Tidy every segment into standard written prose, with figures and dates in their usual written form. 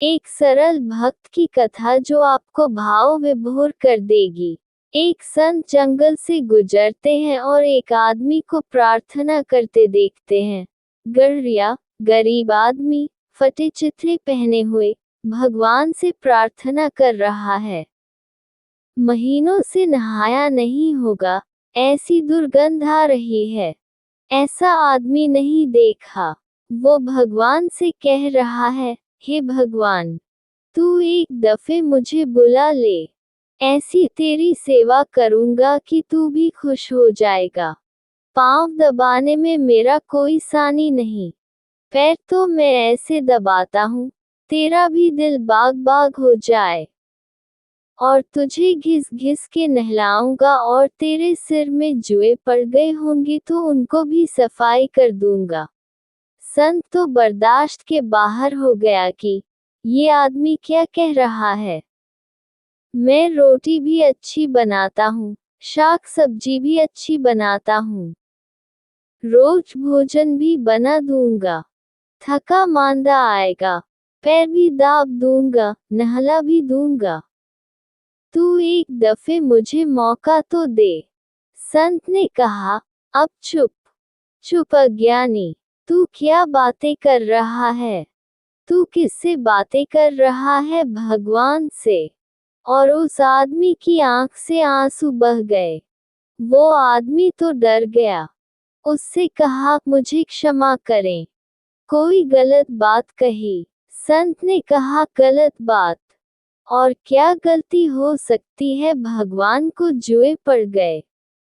एक सरल भक्त की कथा जो आपको भाव विभोर कर देगी। एक संत जंगल से गुजरते हैं और एक आदमी को प्रार्थना करते देखते हैं। गड़रिया, गरीब आदमी, फटे चिथड़े पहने हुए, भगवान से प्रार्थना कर रहा है। महीनों से नहाया नहीं होगा, ऐसी दुर्गंध आ रही है। ऐसा आदमी नहीं देखा। वो भगवान से कह रहा है, हे भगवान, तू एक दफे मुझे बुला ले। ऐसी तेरी सेवा करूंगा कि तू भी खुश हो जाएगा। पांव दबाने में मेरा कोई सानी नहीं। पैर तो मैं ऐसे दबाता हूँ, तेरा भी दिल बाग बाग हो जाए। और तुझे घिस घिस के नहलाऊंगा और तेरे सिर में जुए पड़ गए होंगे तो उनको भी सफाई कर दूंगा। संत तो बर्दाश्त के बाहर हो गया कि ये आदमी क्या कह रहा है। मैं रोटी भी अच्छी बनाता हूँ, शाक सब्जी भी अच्छी बनाता हूँ, रोज भोजन भी बना दूंगा। थका मांदा आएगा, पैर भी दाब दूंगा, नहला भी दूंगा। तू एक दफे मुझे मौका तो दे। संत ने कहा, अब चुप चुप अज्ञानी, तू क्या बातें कर रहा है? तू किससे बातें कर रहा है? भगवान से। और उस आदमी की आंख से आंसू बह गए। वो आदमी तो डर गया। उससे कहा, मुझे क्षमा करें, कोई गलत बात कही। संत ने कहा, गलत बात? और क्या गलती हो सकती है? भगवान को जुए पड़ गए,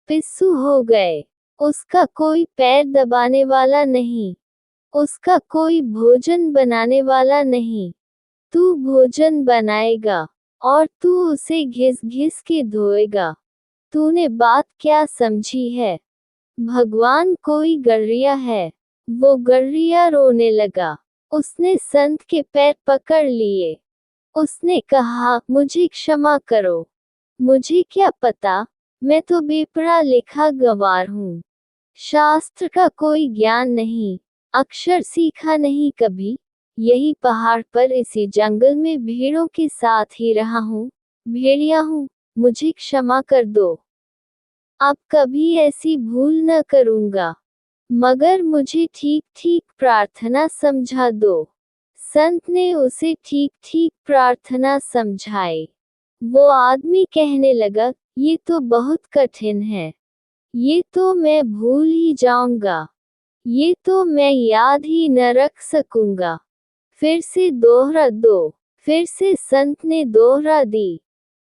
पिस्सू हो गए। उसका कोई पैर दबाने वाला नहीं, उसका कोई भोजन बनाने वाला नहीं। तू भोजन बनाएगा और तू उसे घिस घिस के धोएगा। तूने बात क्या समझी है? भगवान कोई गड़रिया है। वो गड़रिया रोने लगा। उसने संत के पैर पकड़ लिए। उसने कहा, मुझे क्षमा करो। मुझे क्या पता, मैं तो बेपढ़ा लिखा गंवार हूँ। शास्त्र का कोई ज्ञान नहीं, अक्षर सीखा नहीं कभी। यही पहाड़ पर इसी जंगल में भेड़ों के साथ ही रहा हूँ। भेड़िया हूँ, मुझे क्षमा कर दो। अब कभी ऐसी भूल न करूँगा, मगर मुझे ठीक ठीक प्रार्थना समझा दो। संत ने उसे ठीक ठीक प्रार्थना समझाई। वो आदमी कहने लगा, ये तो बहुत कठिन है। ये तो मैं भूल ही जाऊंगा। ये तो मैं याद ही न रख सकूंगा। फिर से दोहरा दो। फिर से संत ने दोहरा दी।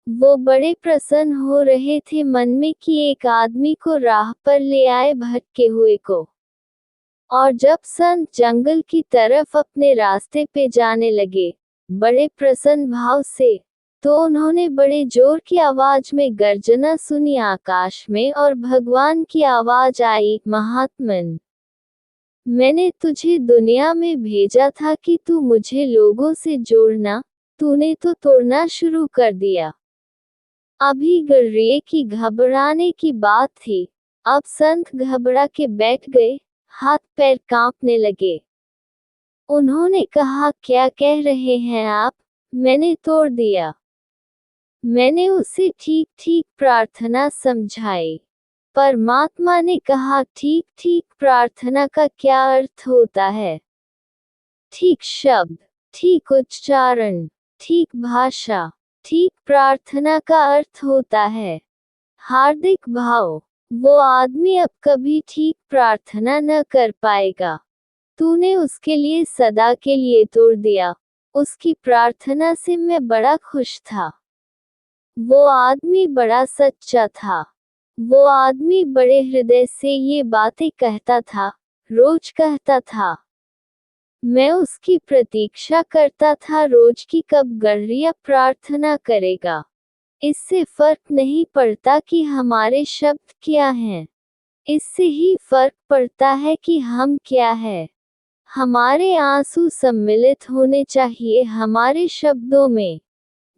वो बड़े प्रसन्न हो रहे थे मन में कि एक आदमी को राह पर ले आए भटके हुए को। और जब संत जंगल की तरफ अपने रास्ते पे जाने लगे, बड़े प्रसन्न भाव से, तो उन्होंने बड़े जोर की आवाज में गर्जना सुनी आकाश में और भगवान की आवाज आई, महात्मन, मैंने तुझे दुनिया में भेजा था कि तू मुझे लोगों से जोड़ना, तूने तो तोड़ना शुरू कर दिया। अभी गड़रिये की घबराने की बात थी। अब संत घबरा के बैठ गए, हाथ पैर कांपने लगे। उन्होंने कहा, क्या कह रहे हैं आप? मैंने तोड़ दिया। मैंने उसे ठीक ठीक प्रार्थना समझाई। परमात्मा ने कहा, ठीक ठीक प्रार्थना का क्या अर्थ होता है? ठीक शब्द, ठीक उच्चारण, ठीक भाषा, ठीक प्रार्थना का अर्थ होता है हार्दिक भाव। वो आदमी अब कभी ठीक प्रार्थना न कर पाएगा। तूने उसके लिए सदा के लिए तोड़ दिया। उसकी प्रार्थना से मैं बड़ा खुश था। वो आदमी बड़ा सच्चा था। वो आदमी बड़े हृदय से ये बातें कहता था, रोज कहता था। मैं उसकी प्रतीक्षा करता था रोज की कब गड़रिया प्रार्थना करेगा। इससे फर्क नहीं पड़ता कि हमारे शब्द क्या हैं। इससे ही फर्क पड़ता है कि हम क्या है। हमारे आंसू सम्मिलित होने चाहिए हमारे शब्दों में।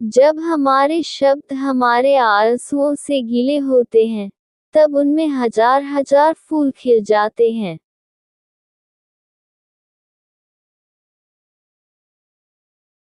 जब हमारे शब्द हमारे आंसुओं से गीले होते हैं, तब उनमें हजार हजार फूल खिल जाते हैं।